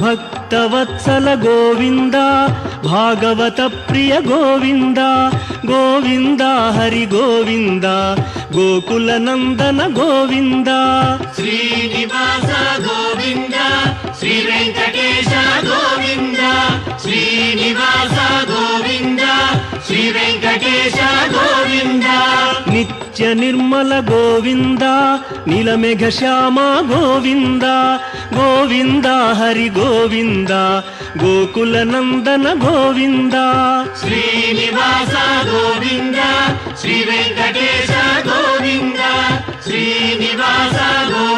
ಭಕ್ತವತ್ಸಲ ಗೋವಿಂದ ಭಾಗವತ ಪ್ರಿಯ ಗೋವಿಂದ ಗೋವಿಂದ ಹರಿ ಗೋವಿಂದ ಗೋಕುಲ ನಂದನ ಗೋವಿಂದ ಶ್ರೀನಿವಾಸ ಗೋವಿಂದ ಶ್ರೀ ವೆಂಕಟೇಶ ಗೋವಿಂದ ಶ್ರೀನಿವಾಸ ಗೋವಿಂದ ಶ್ರೀ ವೆಂಕಟೇಶ ಗೋವಿಂದ ನಿತ್ಯ ನಿರ್ಮಲ ಗೋವಿಂದ ನೀಲಮೇಘ ಶ್ಯಾಮ ಗೋವಿಂದ ಗೋವಿಂದ ಹರಿ ಗೋವಿಂದ ಗೋಕುಲ ನಂದನ ಗೋವಿಂದ ಶ್ರೀನಿವಾಸ ಗೋವಿಂದ ಶ್ರೀ ವೆಂಕಟೇಶ ಗೋವಿಂದ ಶ್ರೀನಿವಾಸ ಗೋವಿಂದ